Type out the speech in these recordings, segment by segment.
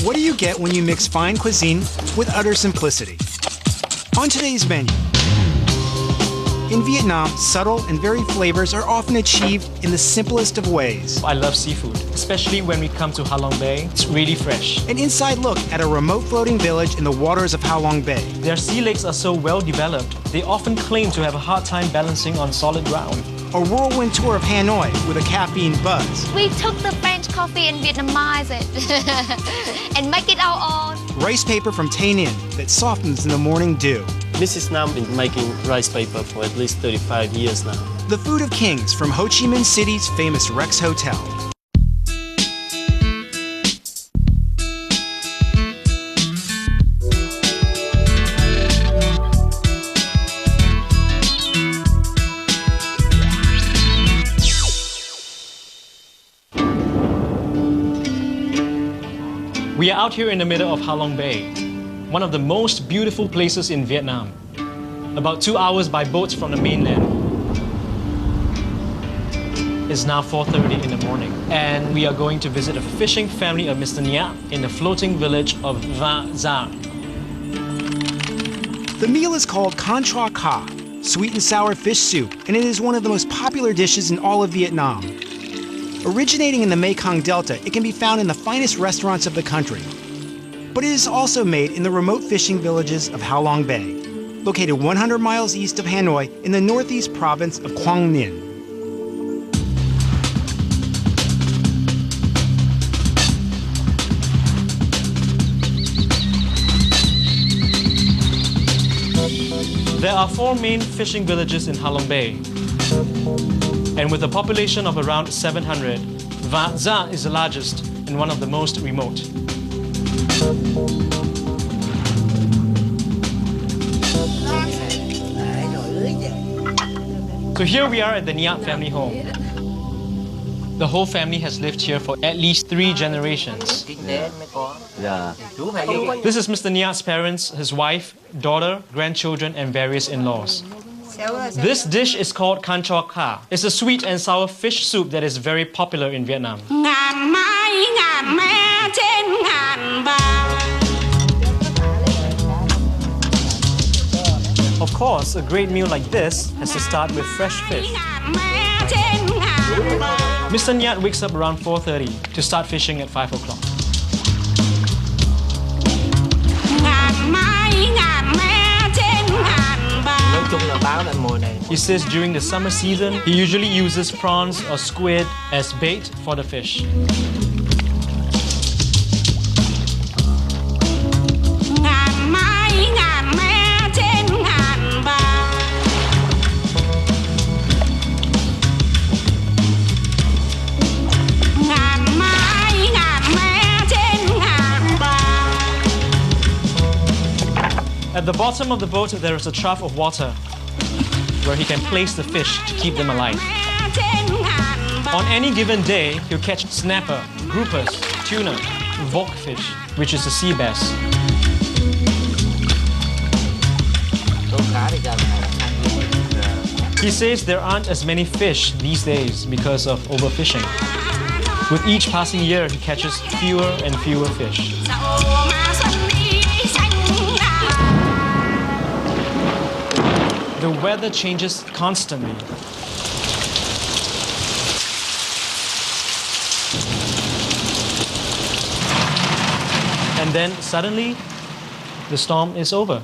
What do you get when you mix fine cuisine with utter simplicity? On today's menu. In Vietnam, subtle and varied flavors are often achieved in the simplest of ways. I love seafood, especially when we come to Ha Long Bay. It's really fresh. An inside look at a remote floating village in the waters of Ha Long Bay. Their sea lakes are so well developed, they often claim to have a hard time balancing on solid ground. A whirlwind tour of Hanoi with a caffeine buzz. We took the French coffee and Vietnamized it and make it our own. Rice paper from Tay Ninh that softens in the morning dew. Mrs. Nam has been making rice paper for at least 35 years now. The food of kings from Ho Chi Minh City's famous Rex Hotel. We are out here in the middle of Ha Long Bay, one of the most beautiful places in Vietnam. About 2 hours by boat from the mainland. It's now 4:30 in the morning, and we are going to visit a fishing family of Mr. Nhiat in the floating village of Va Za. The meal is called Con Chua Ca, sweet and sour fish soup, and it is one of the most popular dishes in all of Vietnam. Originating in the Mekong Delta, it can be found in the finest restaurants of the country. But it is also made in the remote fishing villages of Ha Long Bay, located 100 miles east of Hanoi in the northeast province of Quang Ninh. There are 4 main fishing villages in Ha Long Bay. And with a population of around 700, Va Za is the largest and one of the most remote. So here we are at the Nhiat family home. The whole family has lived here for at least 3 generations. This is Mr. Nhiat's parents, his wife, daughter, grandchildren, and various in-laws. This dish is called Can Chua Ca. It's a sweet and sour fish soup that is very popular in Vietnam. Of course, a great meal like this has to start with fresh fish. Mr. Nhiat wakes up around 4:30 to start fishing at 5 o'clock. He says during the summer season, he usually uses prawns or squid as bait for the fish. At the bottom of the boat, there is a trough of water where he can place the fish to keep them alive. On any given day, he'll catch snapper, groupers, tuna, vok fish, which is a sea bass. He says there aren't as many fish these days because of overfishing. With each passing year, he catches fewer and fewer fish. The weather changes constantly. And then suddenly, the storm is over.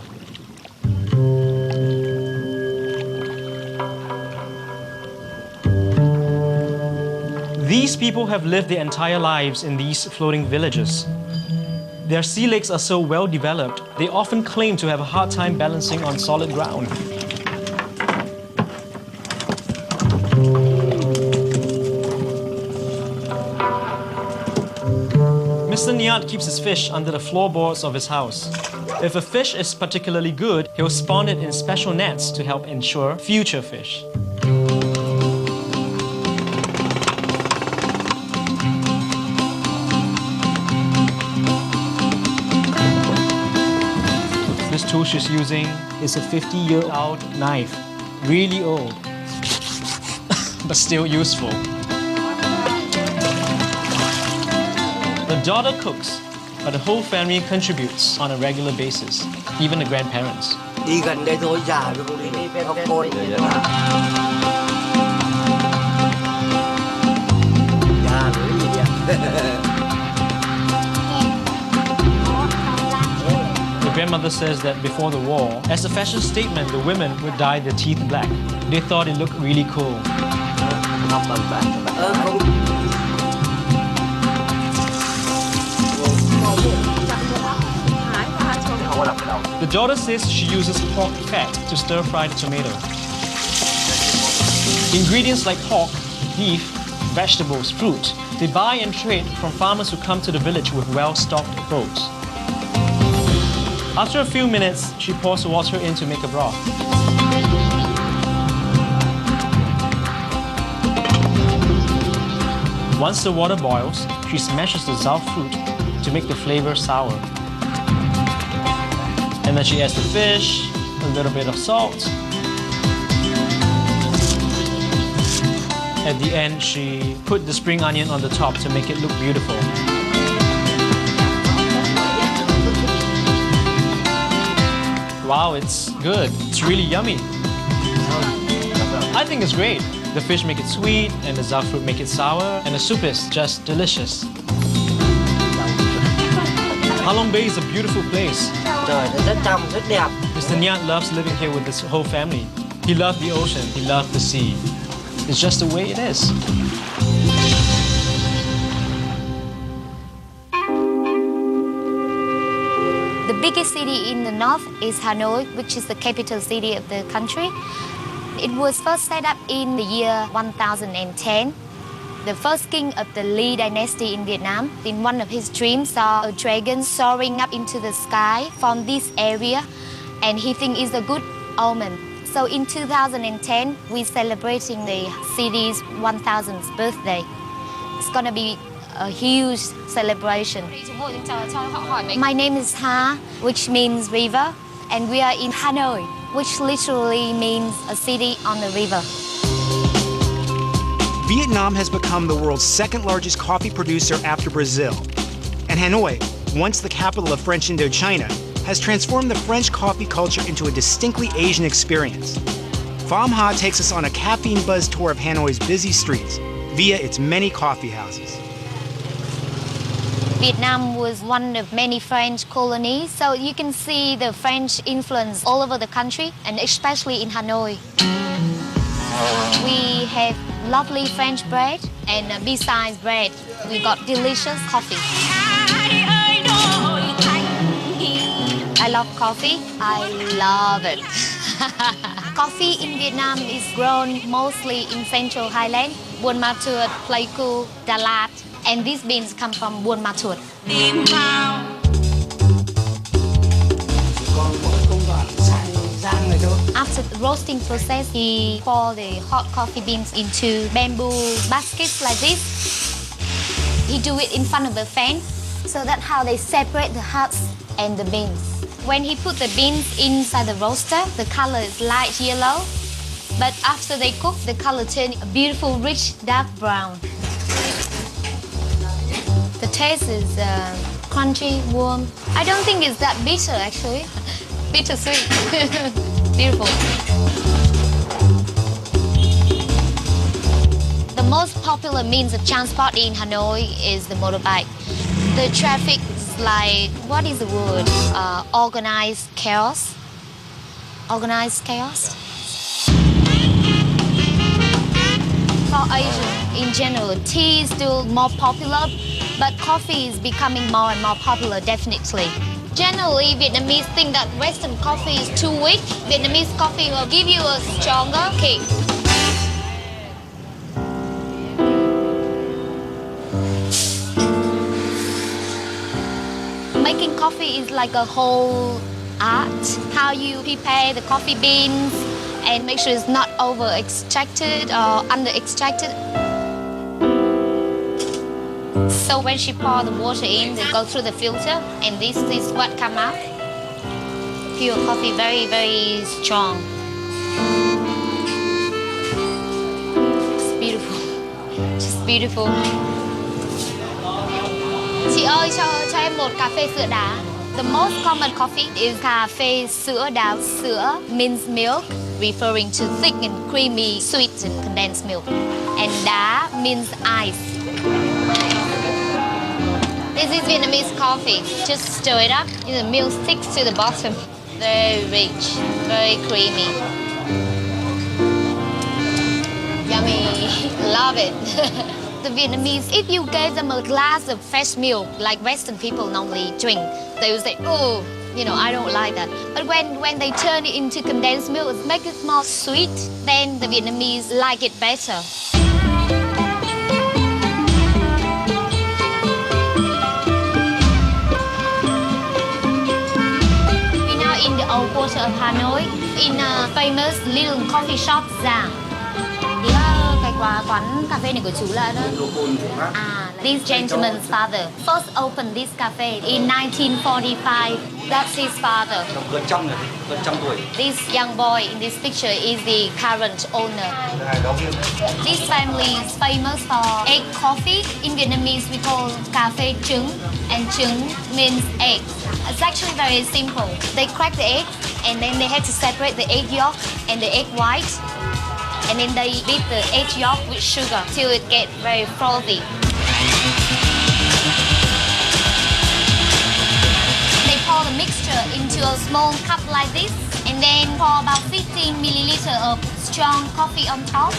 These people have lived their entire lives in these floating villages. Their sea lakes are so well developed, they often claim to have a hard time balancing on solid ground. Mr. Nhiat keeps his fish under the floorboards of his house. If a fish is particularly good, he'll spawn it in special nets to help ensure future fish. This tool she's using is a 50-year-old knife. Really old, but still useful. The daughter cooks. but the whole family contributes on a regular basis, even the grandparents. Đi gần đây thôi, già rồi không đi có con rồi đó. Già rồi gì vậy? The grandmother says that before the war, as a fashion statement, the women would dye their teeth black. They thought it looked really cool. Không. The daughter says she uses pork fat to stir-fry the tomato. Ingredients like pork, beef, vegetables, fruit, they buy and trade from farmers who come to the village with well-stocked boats. After a few minutes, she pours water in to make a broth. Once the water boils, she smashes the zao fruit to make the flavor sour. And then she adds the fish, a little bit of salt. At the end, she put the spring onion on the top to make it look beautiful. Wow, it's good. It's really yummy. I think it's great. The fish make it sweet, and the zao fruit make it sour, and the soup is just delicious. Halong Bay is a beautiful place. Trời nó rất trong, rất đẹp. Mr. Nyat loves living here with his whole family. He loved the ocean, he loved the sea. It's just the way it is. The biggest city in the north is Hanoi, which is the capital city of the country. It was first set up in the year 1010. The first king of the Ly dynasty in Vietnam, in one of his dreams, saw a dragon soaring up into the sky from this area, and he thinks it's a good omen. So in 2010, we're celebrating the city's 1000th birthday. It's gonna be a huge celebration. My name is Ha, which means river, and we are in Hanoi, which literally means a city on the river. Vietnam has become the world's second largest coffee producer after Brazil. And Hanoi, once the capital of French Indochina, has transformed the French coffee culture into a distinctly Asian experience. Pham Ha takes us on a caffeine-buzzed tour of Hanoi's busy streets via its many coffee houses. Vietnam was one of many French colonies, so you can see the French influence all over the country, and especially in Hanoi. We have lovely French bread, and besides bread, we got delicious coffee. I love coffee. I love it. Coffee in Vietnam is grown mostly in central Highland, Buôn Ma Thuột, Pleiku, Đà Lạt, and these beans come from Buôn Ma Thuột. After the roasting process, he pour the hot coffee beans into bamboo baskets like this. He do it in front of the fan, so that's how they separate the husk and the beans. When he put the beans inside the roaster, the color is light yellow, but after they cook, the color turns a beautiful, rich, dark brown. The taste is crunchy, warm. I don't think it's that bitter, actually. Bittersweet. Beautiful. The most popular means of transport in Hanoi is the motorbike. The traffic is like, what is the word? Organized chaos. Organized chaos. For Asia in general, tea is still more popular, but coffee is becoming more and more popular, definitely. Generally, Vietnamese think that Western coffee is too weak. Vietnamese coffee will give you a stronger kick. Making coffee is like a whole art. How you prepare the coffee beans and make sure it's not over-extracted or under-extracted. So when she pour the water in, they go through the filter, and this is what come out. Pure coffee, very, very strong. It's beautiful, just beautiful. Chị ơi, cho em một cà phê sữa đá. The most common coffee is cà phê sữa đá. Sữa means milk, referring to thick and creamy, sweet and condensed milk. And đá means ice. This is Vietnamese coffee. Just stir it up. The milk sticks to the bottom. Very rich, very creamy. Yummy. Love it. The Vietnamese, if you gave them a glass of fresh milk, like Western people normally drink, they would say, oh, I don't like that. But when they turn it into condensed milk, it makes it more sweet, then the Vietnamese like it better. We're now in the old quarter of Hanoi, in a famous little coffee shop, Giang. Quán cà phê này của chú là đó. This gentleman's father first opened this cafe in 1945. That's his father. Gần trăm tuổi. This young boy in this picture is the current owner. This family is famous for egg coffee. In Vietnamese, we call cà phê trứng, and trứng means egg. It's actually very simple. They crack the egg, and then they have to separate the egg yolk and the egg white. And then they beat the egg yolk with sugar till it gets very frothy. They pour the mixture into a small cup like this, and then pour about 15 milliliters of strong coffee on top.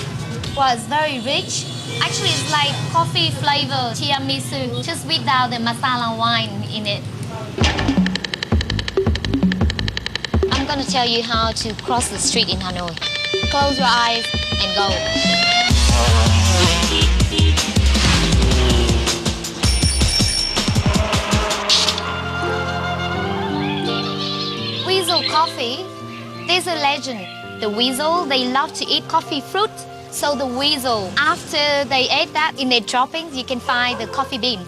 Well, it's very rich. Actually, it's like coffee flavor tiramisu, just without the masala wine in it. I'm gonna tell you how to cross the street in Hanoi. Close your eyes and go. Weasel coffee, there's a legend. The weasel, they love to eat coffee fruit. So the weasel, after they ate that, in their droppings, you can find the coffee beans.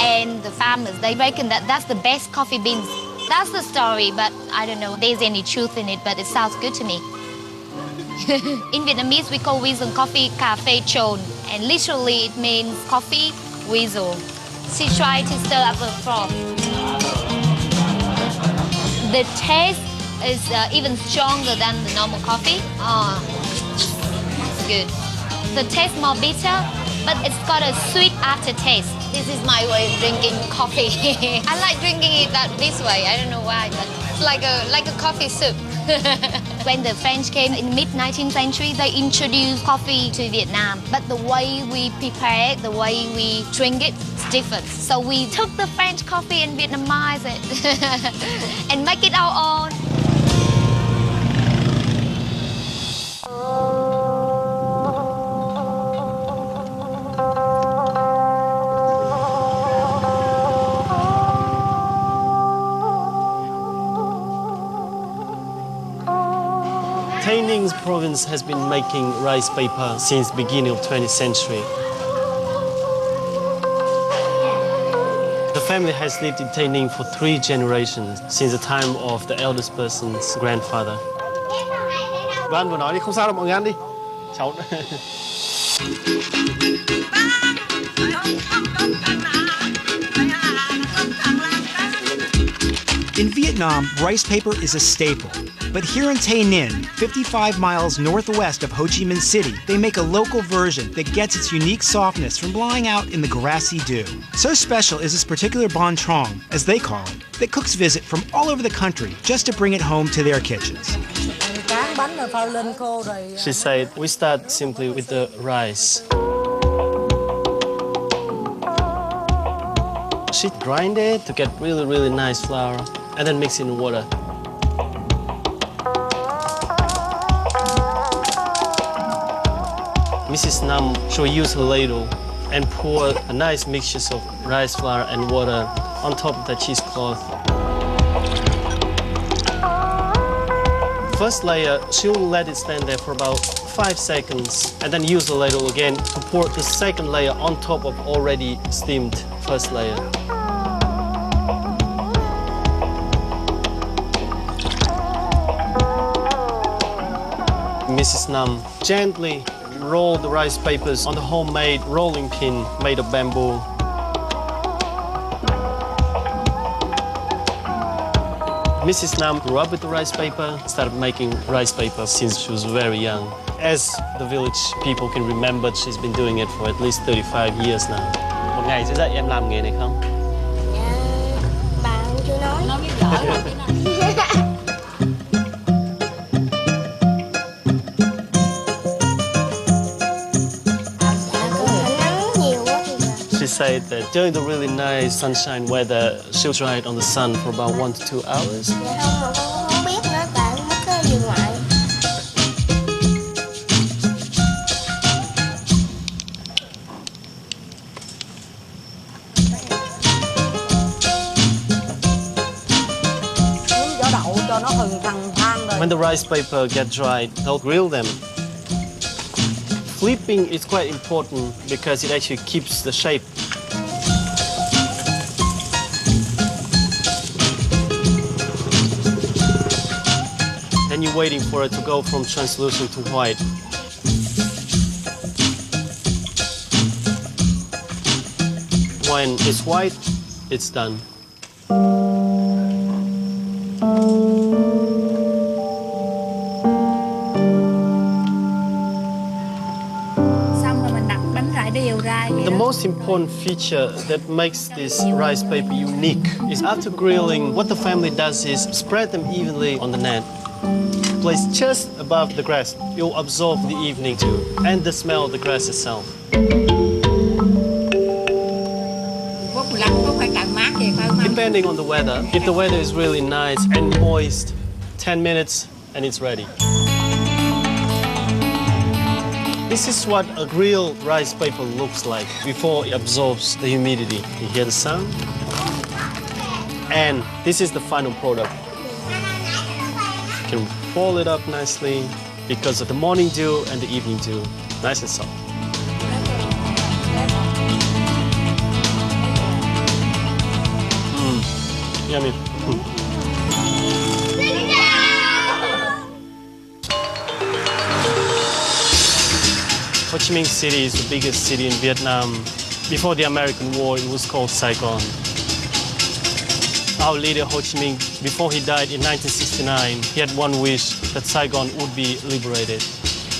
And the farmers, they reckon that that's the best coffee beans. That's the story, but I don't know if there's any truth in it, but it sounds good to me. In Vietnamese, we call weasel coffee cà phê trồn, and literally it means coffee weasel. She tried to stir up the froth. The taste is even stronger than the normal coffee. Oh, it's good. The taste more bitter, but it's got a sweet aftertaste. This is my way of drinking coffee. I like drinking it this way. I don't know why, but it's like a coffee soup. When the French came in mid-19th century, they introduced coffee to Vietnam. But the way we prepare it, the way we drink it, is different. So we took the French coffee and Vietnamized it and make it our own. Tây Ninh province has been making rice paper since the beginning of 20th century. The family has lived in Tây Ninh for 3 generations, since the time of the eldest person's grandfather. Văn vừa nói đi, không sao đâu, mọi người ăn đi. Cháu... In Vietnam, rice paper is a staple. But here in Tay Ninh, 55 miles northwest of Ho Chi Minh City, they make a local version that gets its unique softness from lying out in the grassy dew. So special is this particular bon trong, as they call it, that cooks visit from all over the country just to bring it home to their kitchens. She said, we start simply with the rice. She grind it to get really nice flour and then mix it in water. Mrs. Nam, she will use a ladle and pour a nice mixture of rice flour and water on top of the cheesecloth. First layer, she will let it stand there for about 5 seconds and then use the ladle again to pour the second layer on top of already steamed first layer. Mrs. Nam gently roll the rice papers on the homemade rolling pin made of bamboo. Mrs. Nam grew up with the rice paper, started making rice paper since she was very young. As the village people can remember, she's been doing it for at least 35 years now. Một ngày sẽ dạy em làm nghề này không? Bà không chưa nói. Nó biết giỏi rồi chứ nào. She said that during the really nice sunshine weather, she'll dry it on the sun for about 1 to 2 hours. Không biết nữa, tại mất cái gì ngoại. When the rice paper get dried, they'll grill them. Flipping is quite important because it actually keeps the shape. Then you're waiting for it to go from translucent to white. When it's white, it's done. The most important feature that makes this rice paper unique is after grilling, what the family does is spread them evenly on the net. Placed just above the grass, it will absorb the evening dew and the smell of the grass itself. Depending on the weather, if the weather is really nice and moist, 10 minutes and it's ready. This is what a real rice paper looks like before it absorbs the humidity. You hear the sound? And this is the final product. You can roll it up nicely because of the morning dew and the evening dew. Nice and soft. Yummy. Ho Chi Minh City is the biggest city in Vietnam. Before the American War, it was called Saigon. Our leader, Ho Chi Minh, before he died in 1969, he had one wish, that Saigon would be liberated.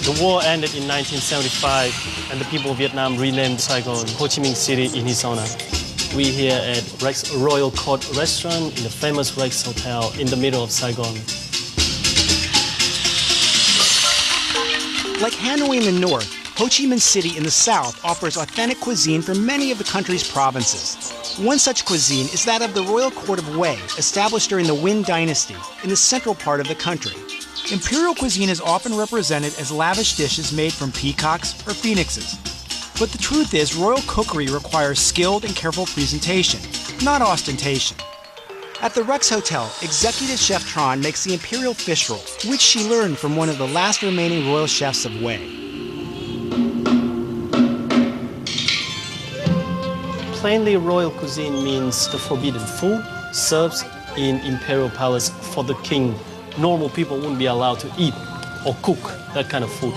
The war ended in 1975, and the people of Vietnam renamed Saigon Ho Chi Minh City in his honor. We're here at Rex Royal Court Restaurant in the famous Rex Hotel in the middle of Saigon. Like Hanoi in the north, Ho Chi Minh City in the south offers authentic cuisine from many of the country's provinces. One such cuisine is that of the Royal Court of Wei, established during the Nguyen Dynasty in the central part of the country. Imperial cuisine is often represented as lavish dishes made from peacocks or phoenixes. But the truth is, royal cookery requires skilled and careful presentation, not ostentation. At the Rex Hotel, Executive Chef Tran makes the imperial fish roll, which she learned from one of the last remaining royal chefs of Wei. Plainly, royal cuisine means the forbidden food served in imperial palace for the king. Normal people wouldn't be allowed to eat or cook that kind of food.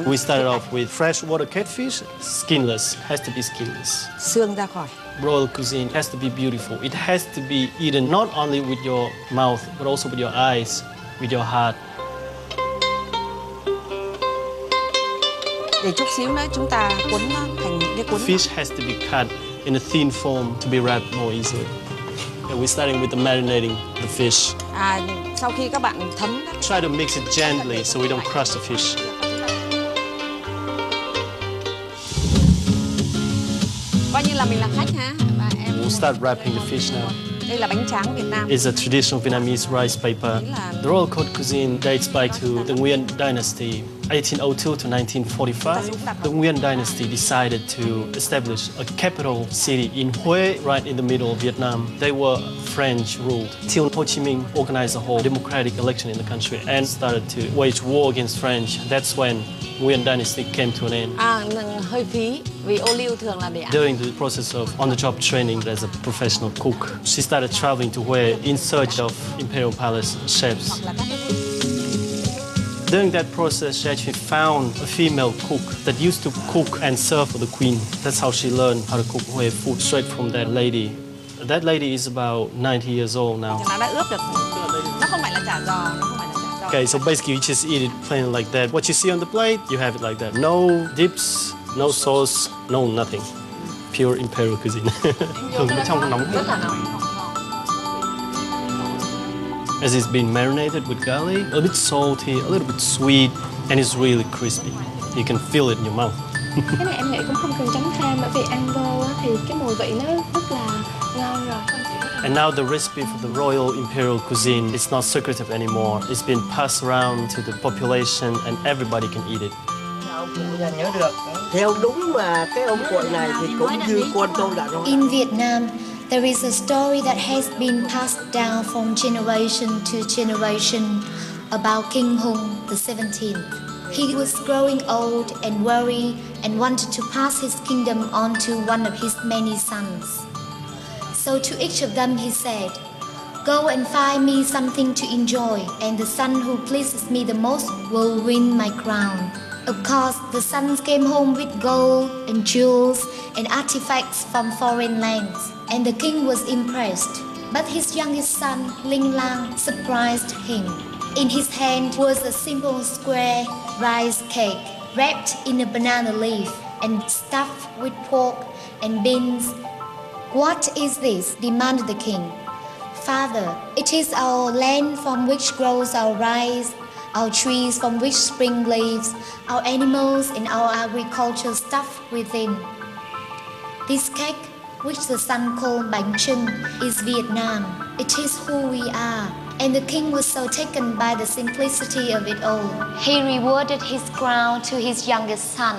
We started off with freshwater catfish, skinless, has to be skinless. Xương ra khỏi. Royal cuisine has to be beautiful. It has to be eaten not only with your mouth, but also with your eyes, with your heart. Để chút xíu nữa chúng ta cuốn nó thành những cái cuốn. Fish has to be cut in a thin form to be wrapped more easily. And we're starting with the marinating the fish. Sau khi các bạn thấm đó, try to mix it gently so we don't crush the fish. Coi như là mình là khách ha. Và em We'll start wrapping the fish now. Đây là bánh tráng Việt Nam. It's a traditional Vietnamese rice paper. The Royal Court cuisine dates back to the Nguyen Dynasty, 1802 to 1945. The Nguyen Dynasty decided to establish a capital city in Hue, right in the middle of Vietnam. They were French ruled till Ho Chi Minh organized a whole democratic election in the country and started to wage war against French. That's when Nguyen Dynasty came to an end. Hơi phí vì ô liu thường là để ăn. During the process of on-the-job training as a professional cook, she started traveling to Hue in search of imperial palace chefs. During that process, she actually found a female cook that used to cook and serve for the queen. That's how she learned how to cook Hue food straight from that lady. That lady is about 90 years old now. Nó đã ướp được. Nó không phải là chả giò, nó không phải là chả giò. Okay, so basically you just eat it plain like that. What you see on the plate, you have it like that. No dips, no sauce, no nothing. Pure imperial cuisine. Thường bên trong nóng. Rất là nóng. As it's been marinated with garlic, a bit salty, a little bit sweet, and it's really crispy. You can feel it in your mouth. Cái này em nghĩ cũng không cần chấm thêm bởi vì ăn vô á thì cái mùi vị nó rất là ngon rồi. And now the recipe for the royal imperial cuisine is not secretive anymore. It's been passed around to the population and everybody can eat it. Ông cụ nhà nhớ được. Theo đúng mà cái ông cụ này thì cũng như con tôi đã nói. In Vietnam, there is a story that has been passed down from generation to generation about King Hùng the 17th. He was growing old and weary and wanted to pass his kingdom on to one of his many sons. So to each of them he said, "Go and find me something to enjoy, and the son who pleases me the most will win my crown." Of course, the sons came home with gold and jewels and artifacts from foreign lands, and the king was impressed. But his youngest son, Linh Lang, surprised him. In his hand was a simple square rice cake wrapped in a banana leaf and stuffed with pork and beans. "What is this?" demanded the king. "Father, it is our land from which grows our rice, our trees from which spring leaves, our animals and our agriculture stuffed within. This cake, which the son called Bánh Trưng, is Vietnam. It is who we are." And the king was so taken by the simplicity of it all. He rewarded his crown to his youngest son.